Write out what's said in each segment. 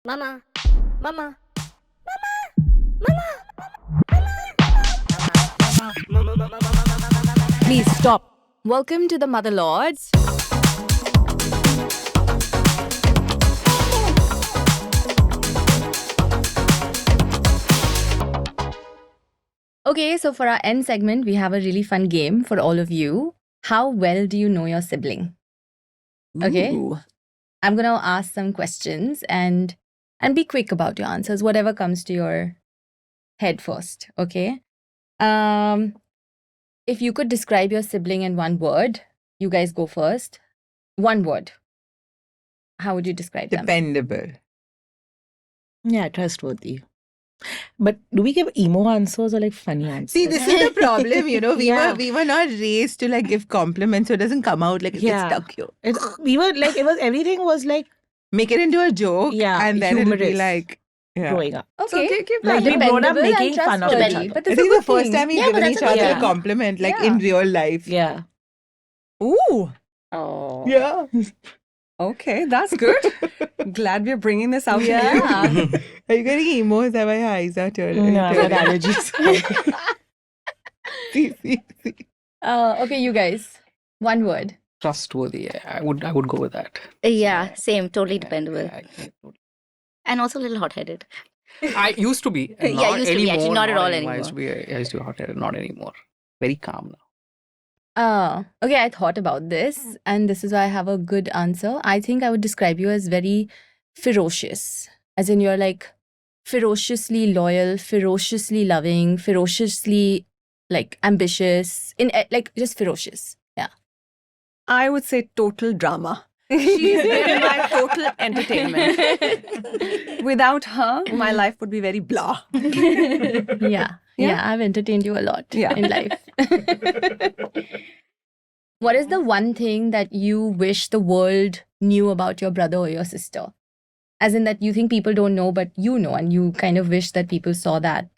Mama, mama, Please stop. Welcome to the Motherlords. Okay, so for our end segment, we have a really fun game for all of you. How well do you know your sibling? Okay. Ooh. I'm going to ask some questions and be quick about your answers, whatever comes to your head first, okay? If you could describe your sibling in one word, you guys go first. One word. How would you describe them? Dependable. Yeah, trustworthy. But do we give emo answers or like funny answers? See, this is the problem, We Yeah. we were not raised to like give compliments, so it doesn't come out like it gets stuck here. We were like, everything was like Make it into a joke, Yeah, and then it'll be humorous. like, growing up. Okay. Like we grown up Dependable and making fun of each trustworthy, other. but I that's a think the good first thing. time we've Yeah, but given that's each a other good a thing. compliment, like Yeah. in real life. Yeah. Ooh, Oh. Yeah. okay, that's good. Glad we're bringing this out Yeah. for you. Are you getting emo? Is that why your eyes are turning? No, I've got allergies. See. Okay, you guys. One word. Trustworthy. I would go with that. Yeah, same, totally dependable. I And also a little hot-headed. used to be. Yeah, Not used to be, actually, anymore, not at all I used to be. I used to be hot-headed. Not anymore. Very calm now. Okay, I thought about this, and this is why I have a good answer. I think I would describe you as very ferocious, as in you're like ferociously loyal, ferociously loving, ferociously like ambitious, like just ferocious. Yeah. I would say total drama. She's been my total entertainment. Without her, my life would be very blah. Yeah. Yeah, I've entertained you a lot Yeah. in life. What is the one thing that you wish the world knew about your brother or your sister? As in that you think people don't know, but you know, and you kind of wish that people saw that.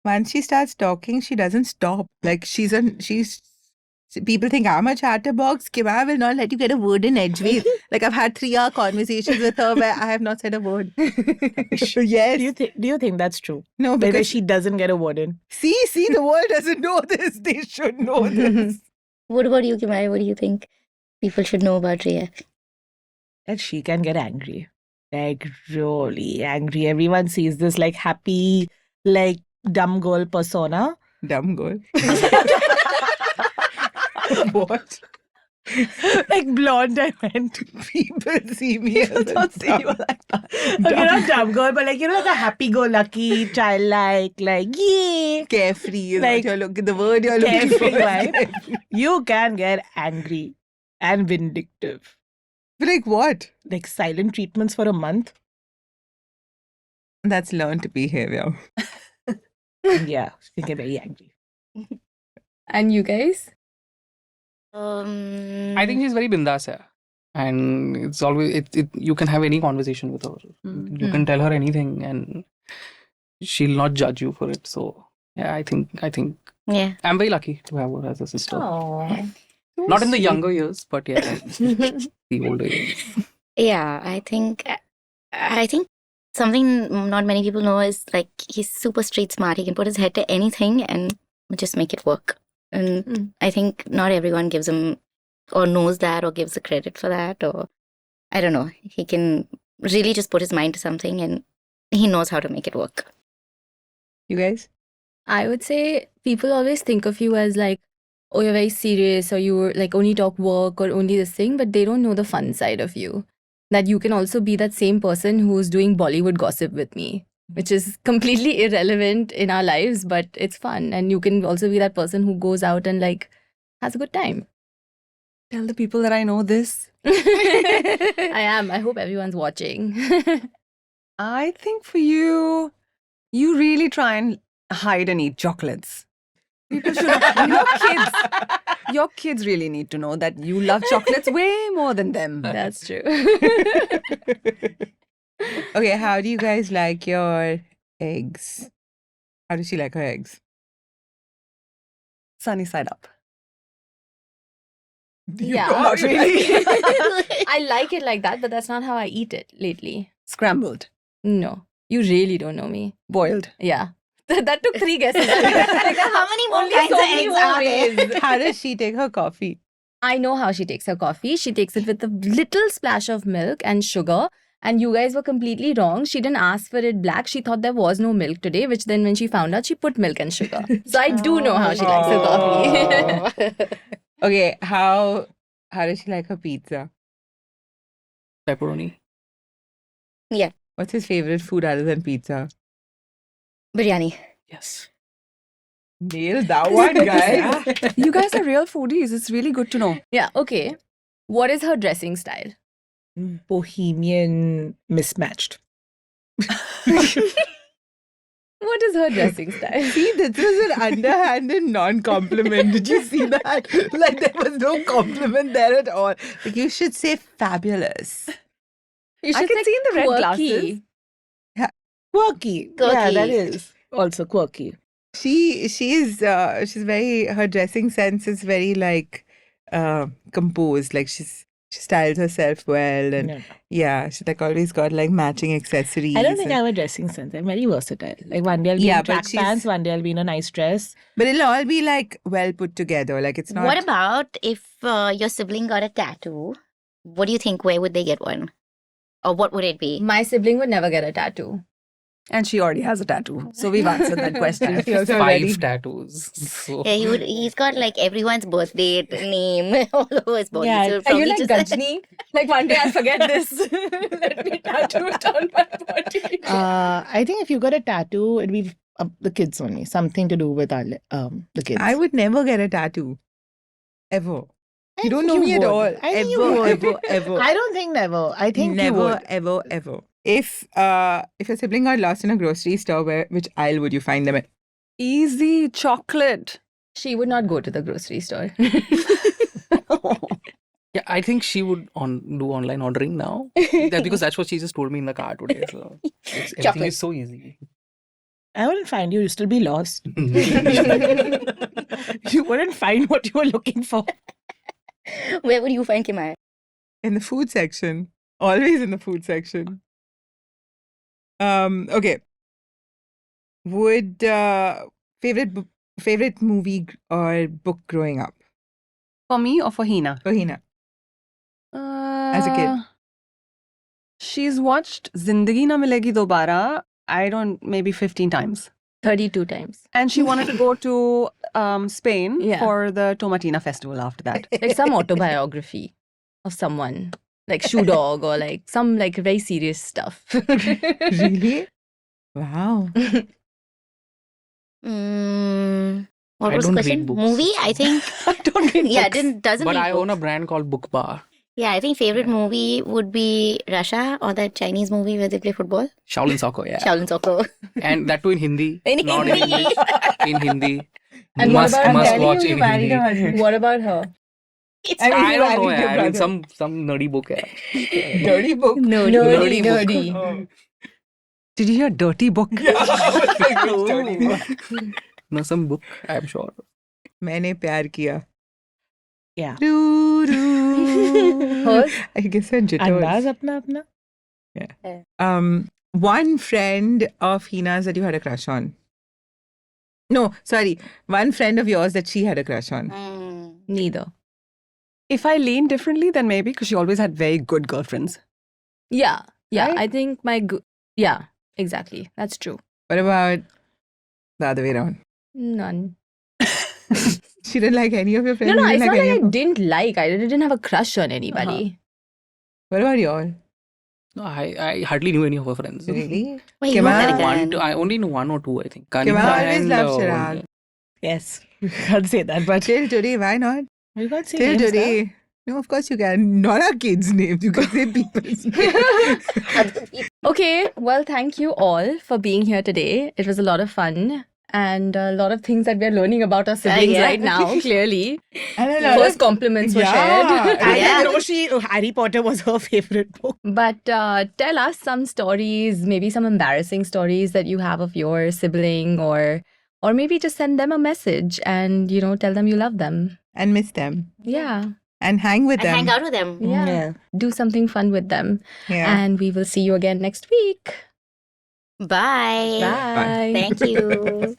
Once she starts talking, she doesn't stop. Like people think I'm a chatterbox. Kima will not let you get a word in edgeways. Like I've had 3-hour conversations with her where I have not said a word. Yes. Do you think that's true? No, Because because she doesn't get a word in. see, the world doesn't know this. They should know this. What about you, Kimai? What do you think people should know about Riya? That she can get angry. Like really angry. Everyone sees this like happy, like dumb girl persona. Dumb girl. What? Like blonde, I meant. People see me as a dumb, like that. Okay, not dumb girl, but like, like a happy-go-lucky, childlike, like, yeah. carefree. Is Like, what you're looking. The word you're looking for. carefree, is right? carefree. You can get angry and vindictive. But like what? Like silent treatments for a month. That's learned behavior. Yeah, she can get very angry. And you guys? I think she's very bindas, yeah. And it's always you can have any conversation with her. You can tell her anything, and she'll not judge you for it. So yeah, I think Yeah. I'm very lucky to have her as a sister. Oh. Not in the younger years, but yeah, the older years. Yeah, I think something not many people know is like he's super street smart. He can put his head to anything and just make it work. And I think not everyone gives him or knows that or gives the credit for that, or I don't know. He can really just put his mind to something and he knows how to make it work. You guys? I would say people always think of you as like, oh, you're very serious, or you like only talk work or only this thing, but they don't know the fun side of you. That you can also be that same person who's doing Bollywood gossip with me, which is completely irrelevant in our lives, but it's fun. And you can also be that person who goes out and like has a good time. Tell the people that I know this. I am. I hope everyone's watching. I think for you, you really try and hide and eat chocolates. People should your kids really need to know that you love chocolates way more than them. That's true. Okay, how do you guys like your eggs? How does she like her eggs? Sunny side up. Yeah. Not really. I like it like that, but that's not how I eat it lately. Scrambled. No, you really don't know me. Boiled. Yeah. That took 3 guesses. Like, How many more only kinds so of many eggs more are there? ways. How does she take her coffee? I know how she takes her coffee. She takes it with a little splash of milk and sugar. And you guys were completely wrong. She didn't ask for it black. She thought there was no milk today, which then when she found out, she put milk and sugar. So I do know how she likes her coffee. Okay, how does she like her pizza? Pepperoni. What's his favorite food other than pizza? Biryani. Yes. Nailed that one, guys. You guys are real foodies. It's really good to know. Yeah, okay. What is her dressing style? Bohemian mismatched. What is her dressing style? See, this was an underhanded non-compliment. Did you see that? Like, there was no compliment there at all. Like, you should say fabulous. You I should can say see in the red quirky. glasses. Quirky. Yeah, Quirky. that is also quirky. She's very, her dressing sense is very like composed. Like she styles herself well, and No. yeah, she like always got like matching accessories. I don't think and- I have a dressing sense. I'm very versatile. Like one day I'll be Yeah, in but track she's- pants, one day I'll be in a nice dress. but it'll all be like well put together. Like it's not. What about if your sibling got a tattoo? What do you think? Where would they get one? Or what would it be? My sibling would never get a tattoo. And she already has a tattoo. So we've answered that question. She also 5 already- tattoos. So Yeah, he's got like everyone's birth date, name all over his body. Yeah, so Are you probably like just- Gajni? Like one day I'll forget this. Let me tattoo it on my body. I think if you got a tattoo, it'd be the kids only. Something to do with our, the kids. I would never get a tattue. Ever. I You don't think know me at would. all. I think Ever, you would. ever. I don't think never. I think you never, would. ever. If your sibling got lost in a grocery store, which aisle would you find them at? Easy chocolate. She would not go to the grocery store. yeah, I think she would do online ordering now. Because that's what she just told me in the car today. So everything Chocolate. is so easy. I wouldn't find you. You'd still be lost. You wouldn't find what you were looking for. Where would you find Kimaya? In the food section. Always in the food section. Okay. Would favorite movie or book growing up? For me or for Hina? For Hina. As a kid. She's watched Zindagi Na Milegi Dobara, maybe 15 times. 32 times. And she wanted to go to Spain Yeah. for the Tomatina festival after that. Like some autobiography of someone. Like Shoe Dog or like some like very serious stuff. Really? Wow. What I was the don't question? read books. Movie? I think. I don't read Yeah, books. doesn't. But read I own a books. brand called Book Bar. Yeah, I think favorite movie would be Russia or that Chinese movie where they play football. Shaolin Soccer, yeah. Shaolin Soccer. And that too in Hindi. In not in Hindi. English. In Hindi. And must what about must her? watch in Hindi. What about her? It's I mean, I you don't know, married your yeah. I mean, brother. some nerdy book, yeah. Dirty book. Nerdy, book. nerdy. Oh. Did you hear dirty book? Dirty book. No, some book, I'm sure. मैंने प्यार किया. Yeah. Hers? I guess I'm jitters. Andaz apna. One friend of Hina's that you had a crush on. No, sorry. One friend of yours that she had a crush on. Neither. If I lean differently, then maybe because she always had very good girlfriends. Yeah. Yeah. Right? I think yeah, exactly. That's true. What about the other way around? None. She didn't like any of your friends? No, You it's not any like of I them? didn't like. I didn't have a crush on anybody. What about y'all? No, I hardly knew any of her friends. Really? Wait, Kima- you know that One, again. two, I only knew one or two, I think. Kima Kanika always and, loved Chirag. Yes. You can't say that, but Till today, why not? you can't say Till names, today. No, of course you can. Not our kids' names. You can say people's names. Okay. Well, thank you all for being here today. It was a lot of fun. And a lot of things that we're learning about our siblings yeah. right now, clearly. And a lot First of- compliments were Yeah. shared. I Yeah. didn't know Harry Potter was her favorite book. But tell us some stories, maybe some embarrassing stories that you have of your sibling, or maybe just send them a message and tell them you love them. and miss them. Yeah, And hang with And them. hang out with them. yeah. Do something fun with them, Yeah. and we will see you again next week. Bye. Bye. Thank you.